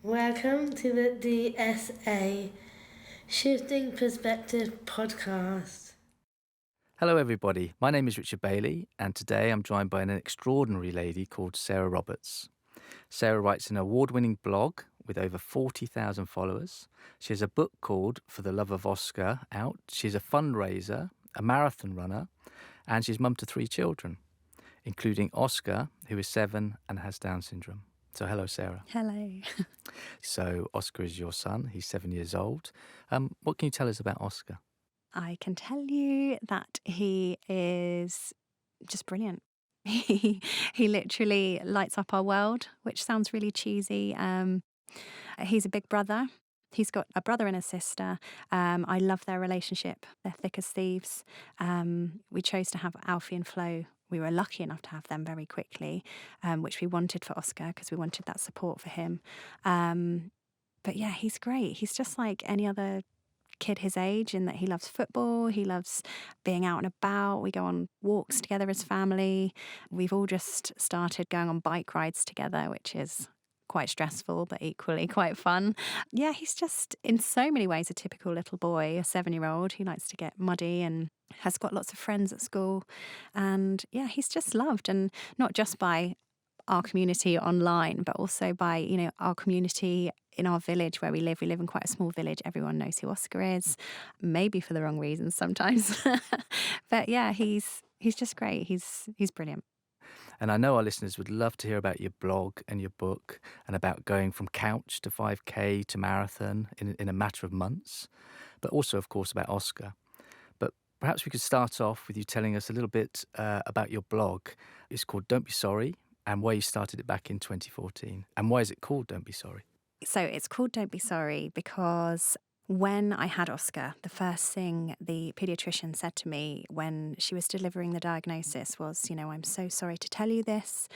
Welcome to the DSA Shifting Perspective podcast. Hello, everybody. My name is Richard Bailey, and today I'm joined by an extraordinary lady called Sarah Roberts. Sarah writes an award-winning blog with over 40,000 followers. She has a book called For the Love of Oscar out. She's a fundraiser, a marathon runner, and she's mum to 3 children, including Oscar, who is 7 and has Down syndrome. So hello, Sarah. Hello. So Oscar is your son. He's 7 years old. What can you tell us about Oscar? I can tell you that he is just brilliant. He literally lights up our world, which sounds really cheesy. He's a big brother. He's got a brother and a sister. I love their relationship. They're thick as thieves. We chose to have Alfie and Flo. We were lucky enough to have them very quickly, which we wanted for Oscar because we wanted that support for him. But yeah, he's great. He's just like any other kid his age in that he loves football, he loves being out and about. We go on walks together as family. We've all just started going on bike rides together, which is quite stressful but equally quite fun. Yeah, he's just in so many ways a typical little boy, a 7-year-old who likes to get muddy and has got lots of friends at school. And yeah, he's just loved, and not just by our community online, but also by, our community in our village where we live. We live in quite a small village. Everyone knows who Oscar is, maybe for the wrong reasons sometimes. But yeah, he's just great. He's brilliant. And I know our listeners would love to hear about your blog and your book and about going from couch to 5K to marathon in a matter of months, but also, of course, about Oscar. But perhaps we could start off with you telling us a little bit about your blog. It's called Don't Be Sorry, and why you started it back in 2014. And why is it called Don't Be Sorry? So it's called Don't Be Sorry because when I had Oscar, the first thing the paediatrician said to me when she was delivering the diagnosis was, I'm so sorry to tell you this.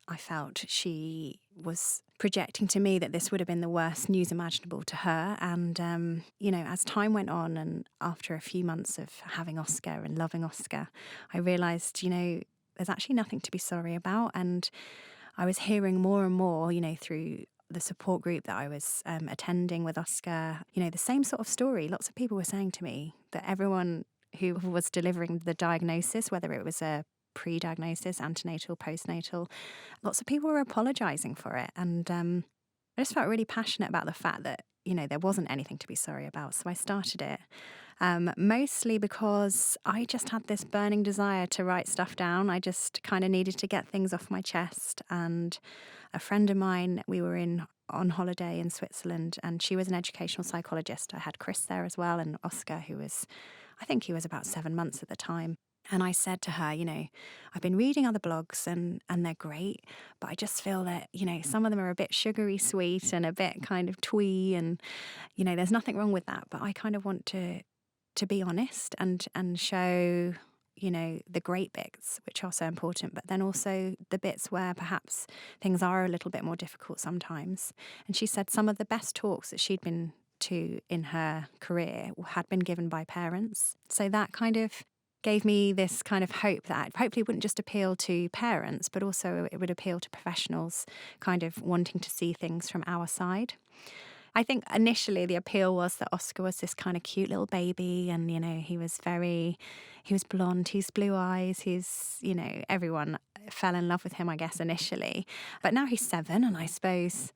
I felt she was projecting to me that this would have been the worst news imaginable to her. And, as time went on and after a few months of having Oscar and loving Oscar, I realised, there's actually nothing to be sorry about. And I was hearing more and more, through the support group that I was attending with Oscar, the same sort of story. Lots of people were saying to me that everyone who was delivering the diagnosis, whether it was a pre-diagnosis, antenatal, postnatal, lots of people were apologising for it. And I just felt really passionate about the fact that, there wasn't anything to be sorry about. So I started it. Mostly because I just had this burning desire to write stuff down. I just kind of needed to get things off my chest. And a friend of mine, we were on holiday in Switzerland, and she was an educational psychologist. I had Chris there as well, and Oscar, I think he was about 7 months at the time. And I said to her, I've been reading other blogs and they're great, but I just feel that, some of them are a bit sugary sweet and a bit kind of twee, and, there's nothing wrong with that. But I kind of want to be honest and show, the great bits, which are so important, but then also the bits where perhaps things are a little bit more difficult sometimes. And she said some of the best talks that she'd been to in her career had been given by parents. So that kind of gave me this kind of hope that hopefully it wouldn't just appeal to parents, but also it would appeal to professionals kind of wanting to see things from our side. I think initially the appeal was that Oscar was this kind of cute little baby, and, he was blonde, he's blue eyes, everyone fell in love with him, I guess, initially. But now he's 7, and I suppose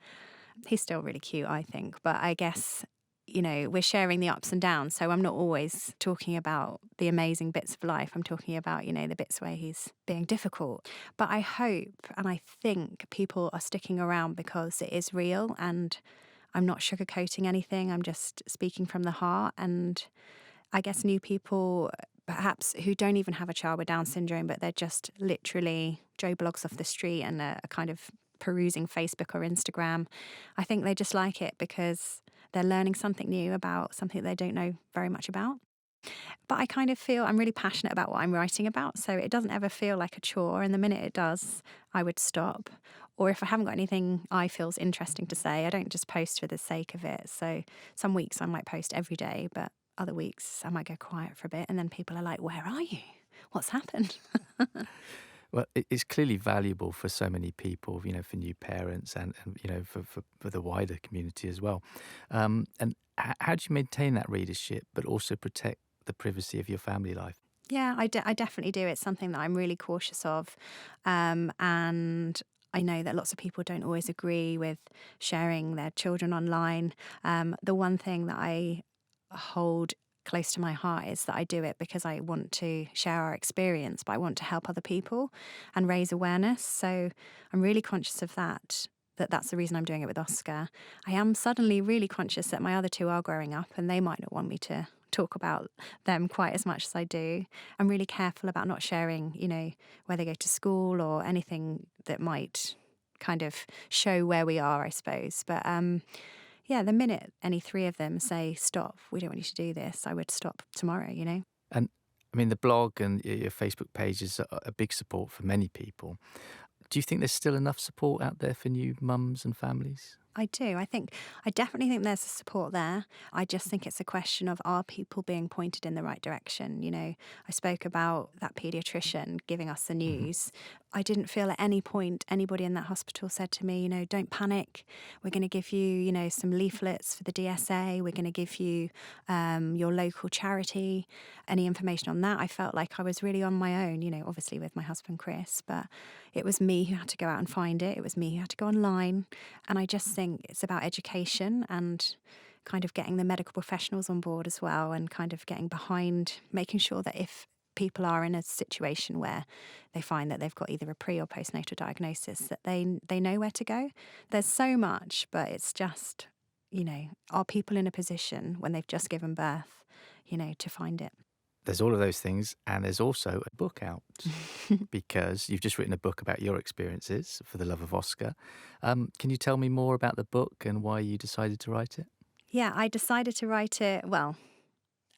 he's still really cute, I think. But I guess, we're sharing the ups and downs. So I'm not always talking about the amazing bits of life. I'm talking about, the bits where he's being difficult. But I hope and I think people are sticking around because it is real, and I'm not sugarcoating anything. I'm just speaking from the heart. And I guess new people, perhaps who don't even have a child with Down syndrome, but they're just literally Joe Blogs off the street and are kind of perusing Facebook or Instagram. I think they just like it because they're learning something new about something they don't know very much about. But I kind of feel I'm really passionate about what I'm writing about, so it doesn't ever feel like a chore. And the minute it does, I would stop. Or if I haven't got anything I feel's interesting to say, I don't just post for the sake of it. So some weeks I might post every day, but other weeks I might go quiet for a bit. And then people are like, where are you? What's happened? Well, it's clearly valuable for so many people, for new parents and for the wider community as well. And how do you maintain that readership, but also protect the privacy of your family life? Yeah, I definitely do. It's something that I'm really cautious of. And I know that lots of people don't always agree with sharing their children online. The one thing that I hold close to my heart is that I do it because I want to share our experience, but I want to help other people and raise awareness. So I'm really conscious of that's the reason I'm doing it with Oscar. I am suddenly really conscious that my other two are growing up and they might not want me to talk about them quite as much as I do. I'm really careful about not sharing, where they go to school or anything that might kind of show where we are, I suppose. But yeah, the minute any three of them say, stop, we don't want you to do this, I would stop tomorrow. And I mean, the blog and your Facebook page is a big support for many people. Do you think there's still enough support out there for new mums and families? I do. I definitely think there's a support there. I just think it's a question of, are people being pointed in the right direction? I spoke about that paediatrician giving us the news. I didn't feel at any point anybody in that hospital said to me, don't panic. We're going to give you, some leaflets for the DSA. We're going to give you your local charity, any information on that. I felt like I was really on my own, obviously with my husband, Chris, but it was me who had to go out and find it. It was me who had to go online. And I just think it's about education and kind of getting the medical professionals on board as well, and kind of getting behind making sure that if people are in a situation where they find that they've got either a pre or postnatal diagnosis, that they know where to go. There's so much, but it's just, are people in a position when they've just given birth, to find it? There's all of those things, and there's also a book out because you've just written a book about your experiences for the love of Oscar. Can you tell me more about the book and why you decided to write it? Yeah, I decided to write it. Well,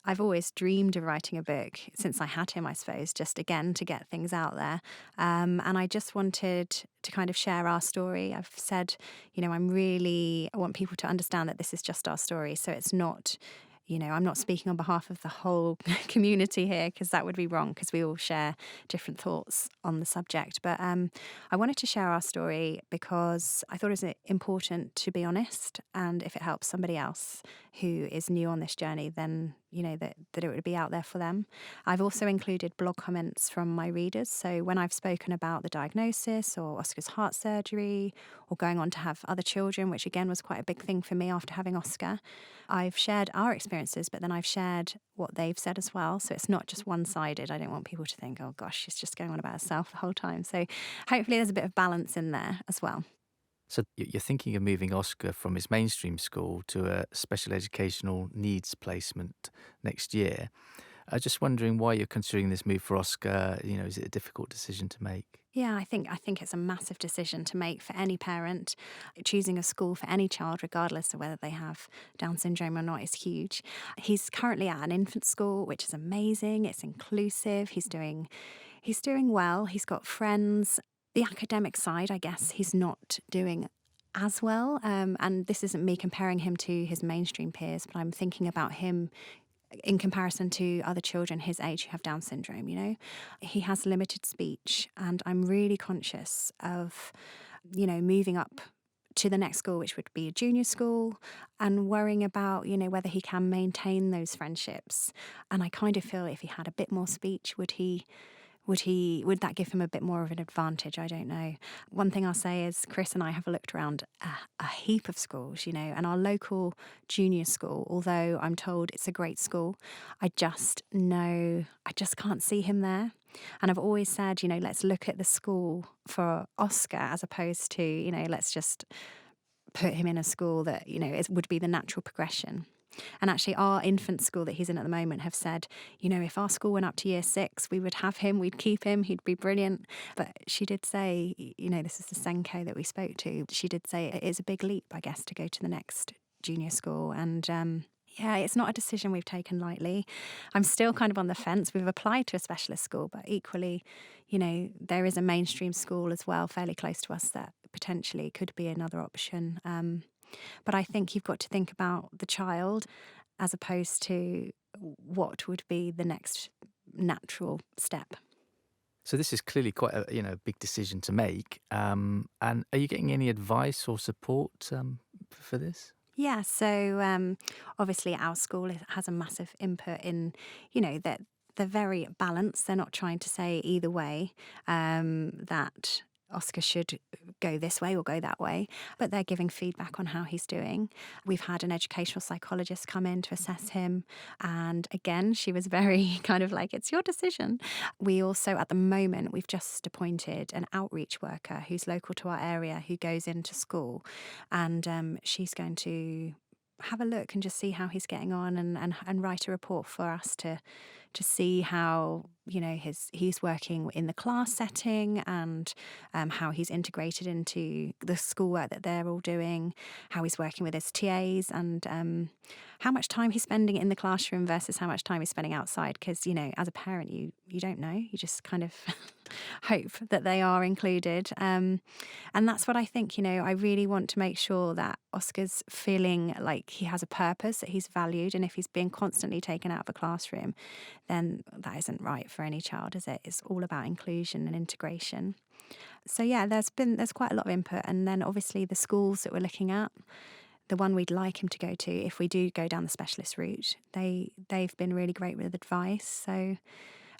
I've always dreamed of writing a book since I had him, I suppose, just again to get things out there. And I just wanted to kind of share our story. I've said, I want people to understand that this is just our story. So it's not, I'm not speaking on behalf of the whole community here, because that would be wrong, because we all share different thoughts on the subject. But I wanted to share our story because I thought it was important to be honest. And if it helps somebody else who is new on this journey, then that it would be out there for them. I've also included blog comments from my readers. So when I've spoken about the diagnosis or Oscar's heart surgery or going on to have other children, which again was quite a big thing for me after having Oscar, I've shared our experiences, but then I've shared what they've said as well. So it's not just one-sided. I don't want people to think, oh gosh, she's just going on about herself the whole time. So hopefully there's a bit of balance in there as well. So you're thinking of moving Oscar from his mainstream school to a special educational needs placement next year. I was just wondering why you're considering this move for Oscar. Is it a difficult decision to make? Yeah, I think it's a massive decision to make for any parent. Choosing a school for any child, regardless of whether they have Down syndrome or not, is huge. He's currently at an infant school, which is amazing. It's inclusive. He's doing well. He's got friends. The academic side, I guess, he's not doing as well. And this isn't me comparing him to his mainstream peers, but I'm thinking about him in comparison to other children his age who have Down syndrome. He has limited speech, and I'm really conscious of, moving up to the next school, which would be a junior school, and worrying about, whether he can maintain those friendships. And I kind of feel if he had a bit more speech, would that give him a bit more of an advantage? I don't know. One thing I'll say is Chris and I have looked around a heap of schools, and our local junior school, although I'm told it's a great school, I just can't see him there. And I've always said, let's look at the school for Oscar as opposed to, let's just put him in a school that, would be the natural progression. And actually our infant school that he's in at the moment have said, if our school went up to year 6, we would have him, we'd keep him, he'd be brilliant. But she did say, this is the Senko that we spoke to, she did say it is a big leap, I guess, to go to the next junior school. And yeah, it's not a decision we've taken lightly. I'm still kind of on the fence. We've applied to a specialist school, but equally, there is a mainstream school as well, fairly close to us, that potentially could be another option. But I think you've got to think about the child as opposed to what would be the next natural step. So this is clearly quite a big decision to make. And are you getting any advice or support for this? Yeah, so obviously our school has a massive input in, that they're very balanced. They're not trying to say either way that Oscar should go this way or go that way, but they're giving feedback on how he's doing. We've had an educational psychologist come in to assess him. And again, she was very kind of like, it's your decision. We also, at the moment, we've just appointed an outreach worker who's local to our area who goes into school. And she's going to have a look and just see how he's getting on and write a report for us to see how he's working in the class setting and how he's integrated into the schoolwork that they're all doing, how he's working with his TAs, and how much time he's spending in the classroom versus how much time he's spending outside. Because as a parent, you don't know. You just kind of hope that they are included, and that's what I think. I really want to make sure that Oscar's feeling like he has a purpose, that he's valued, and if he's being constantly taken out of a classroom, then that isn't right for any child, is it? It's all about inclusion and integration. So yeah, there's quite a lot of input, and then obviously the schools that we're looking at, the one we'd like him to go to, if we do go down the specialist route, they've been really great with advice. So,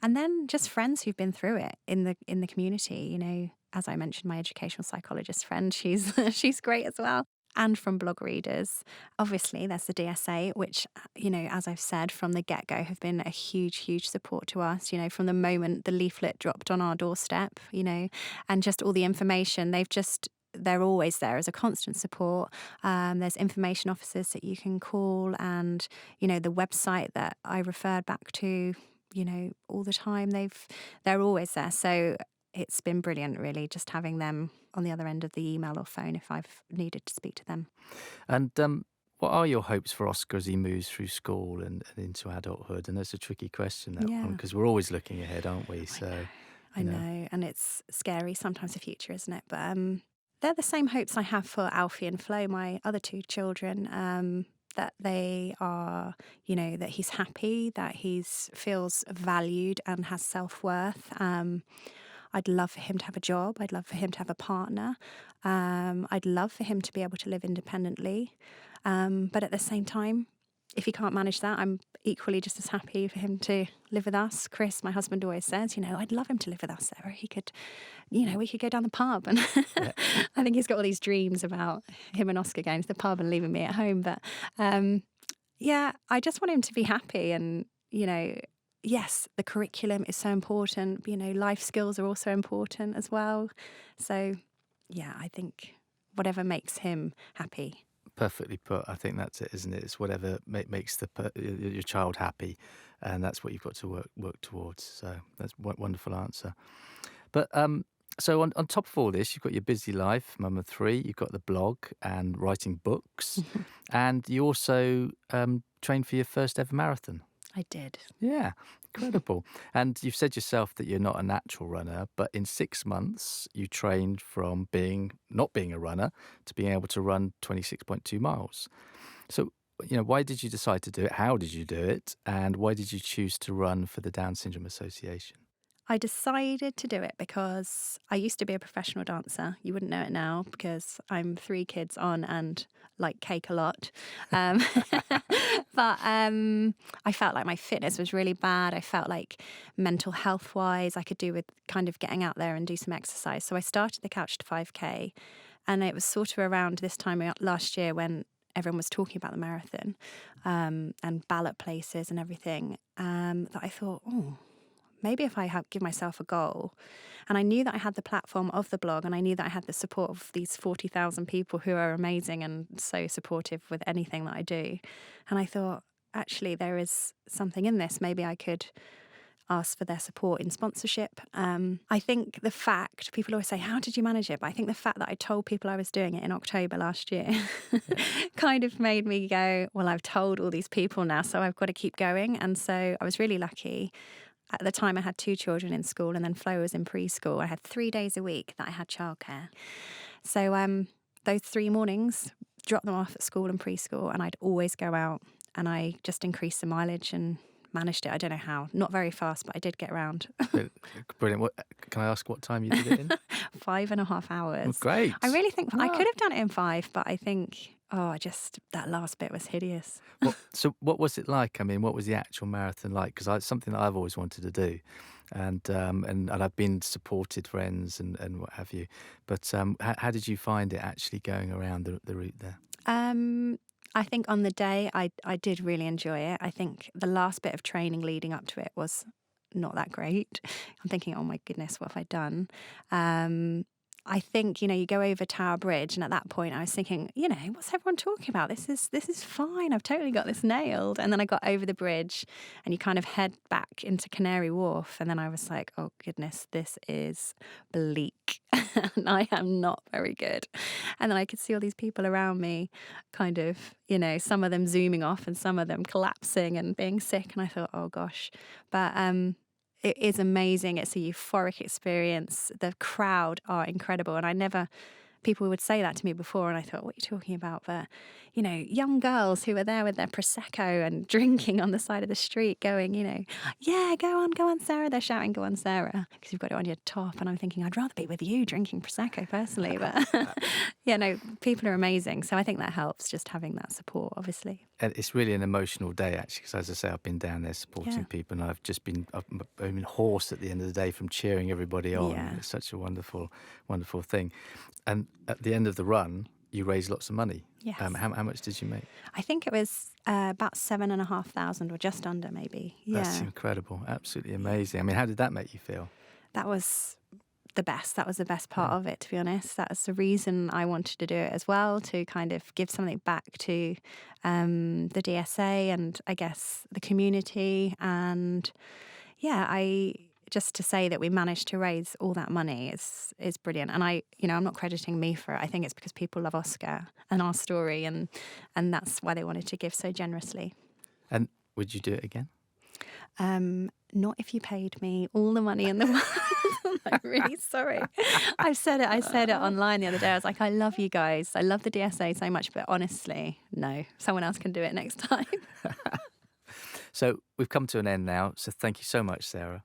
and then just friends who've been through it in the community. As I mentioned, my educational psychologist friend, she's she's great as well. And from blog readers. Obviously, there's the DSA, which, as I've said from the get-go, have been a huge, huge support to us, from the moment the leaflet dropped on our doorstep, and just all the information. They're always there as a constant support. There's information officers that you can call, and, the website that I referred back to, all the time, they're always there. So it's been brilliant, really, just having them on the other end of the email or phone if I've needed to speak to them. And what are your hopes for Oscar as he moves through school and into adulthood? And that's a tricky question, that one, because we're always looking ahead, aren't we? So I know, and it's scary sometimes, the future, isn't it? But they're the same hopes I have for Alfie and Flo, my other two children. That they are, that he's happy, that he feels valued and has self-worth. I'd love for him to have a job. I'd love for him to have a partner. I'd love for him to be able to live independently. But at the same time, if he can't manage that, I'm equally just as happy for him to live with us. Chris, my husband, always says, I'd love him to live with us, Sarah. He could, we could go down the pub. And Yeah. I think he's got all these dreams about him and Oscar going to the pub and leaving me at home. But yeah, I just want him to be happy. And, yes, the curriculum is so important. Life skills are also important as well. So, yeah, I think whatever makes him happy. Perfectly put. I think that's it, isn't it? It's whatever makes your child happy, and that's what you've got to work towards. So that's a wonderful answer. But so on top of all this, you've got your busy life, mum of three. You've got the blog and writing books, and you also trained for your first ever marathon. I did. Yeah, incredible. And you've said yourself that you're not a natural runner, but in 6 months you trained from not being a runner to being able to run 26.2 miles. So, why did you decide to do it? How did you do it? And why did you choose to run for the Down Syndrome Association? I decided to do it because I used to be a professional dancer. You wouldn't know it now because I'm 3 kids on and like cake a lot. But I felt like my fitness was really bad. I felt like mental health wise, I could do with kind of getting out there and do some exercise. So I started the Couch to 5K, and it was sort of around this time last year when everyone was talking about the marathon and ballot places and everything, that I thought, maybe if I give myself a goal. And I knew that I had the platform of the blog, and I knew that I had the support of these 40,000 people who are amazing and so supportive with anything that I do. And I thought, actually, there is something in this. Maybe I could ask for their support in sponsorship. I think the fact, people always say, how did you manage it? But I think the fact that I told people I was doing it in October last year kind of made me go, well, I've told all these people now, so I've got to keep going. And so I was really lucky. At the time, I had 2 children in school, and then Flo was in preschool. I had 3 days a week that I had childcare. So those 3 mornings, dropped them off at school and preschool, and I'd always go out, and I just increased the mileage and managed it. I don't know how. Not very fast, but I did get around. Brilliant. Can I ask what time you did it in? 5.5 hours. Well, great. I really think I Ah. could have done it in 5, but I think, that last bit was hideous. So what was it like? I mean, what was the actual marathon like? Because it's something that I've always wanted to do, and I've been supported friends and what have you. But how did you find it actually going around the route there? I think on the day I did really enjoy it. I think the last bit of training leading up to it was not that great. I'm thinking, oh my goodness, what have I done? I think, you go over Tower Bridge, and at that point I was thinking, what's everyone talking about? This is fine. I've totally got this nailed. And then I got over the bridge and you kind of head back into Canary Wharf. And then I was like, oh goodness, this is bleak. And I am not very good. And then I could see all these people around me kind of, some of them zooming off and some of them collapsing and being sick. And I thought, oh gosh. But it is amazing. It's a euphoric experience. The crowd are incredible. And people would say that to me before, and I thought, what are you talking about? But, young girls who were there with their Prosecco and drinking on the side of the street going, yeah, go on, Sarah. They're shouting, go on, Sarah, because you've got it on your top. And I'm thinking, I'd rather be with you drinking Prosecco personally. But, people are amazing. So I think that helps, just having that support, obviously. And it's really an emotional day, actually, because as I say, I've been down there supporting people, and I've been hoarse at the end of the day from cheering everybody on. Yeah. It's such a wonderful, wonderful thing. And at the end of the run, you raised lots of money. Yes. How much did you make? I think it was about 7,500 or just under, maybe. Yeah. That's incredible. Absolutely amazing. I mean, how did that make you feel? That was the best. That was the best part of it, to be honest. That's the reason I wanted to do it as well, to kind of give something back to the DSA and I guess the community. And just to say that we managed to raise all that money is brilliant. And I'm not crediting me for it. I think it's because people love Oscar and our story, and that's why they wanted to give so generously. And would you do it again? Not if you paid me all the money in the world. I'm really sorry. I said it online the other day. I was like, I love you guys. I love the DSA so much, but honestly, no, someone else can do it next time. So we've come to an end now. So thank you so much, Sarah.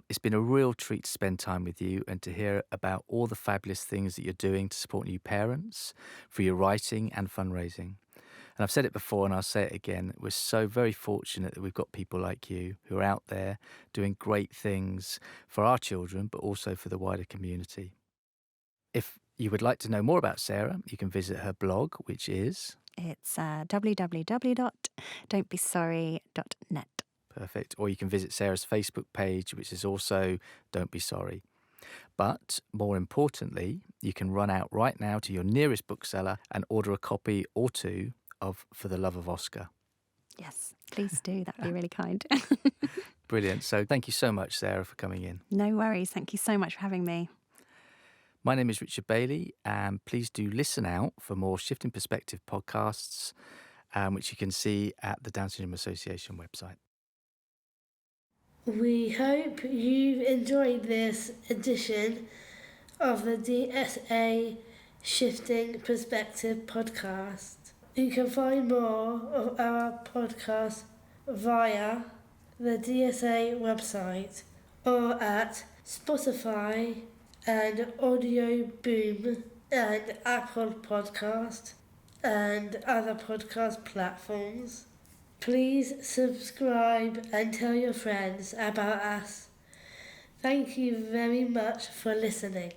It's been a real treat to spend time with you and to hear about all the fabulous things that you're doing to support new parents, for your writing and fundraising. And I've said it before and I'll say it again, we're so very fortunate that we've got people like you who are out there doing great things for our children, but also for the wider community. If you would like to know more about Sarah, you can visit her blog, which is... It's www.don'tbesorry.net. Perfect. Or you can visit Sarah's Facebook page, which is also Don't Be Sorry. But more importantly, you can run out right now to your nearest bookseller and order a copy or two of For the Love of Oscar. Yes, please do. That'd be really kind. Brilliant. So thank you so much, Sarah, for coming in. No worries. Thank you so much for having me. My name is Richard Bailey, and please do listen out for more Shifting Perspective podcasts, which you can see at the Down Syndrome Association website. We hope you've enjoyed this edition of the DSA Shifting Perspective podcast. You can find more of our podcast via the DSA website or at Spotify and Audio Boom and Apple Podcast and other podcast platforms. Please subscribe and tell your friends about us. Thank you very much for listening.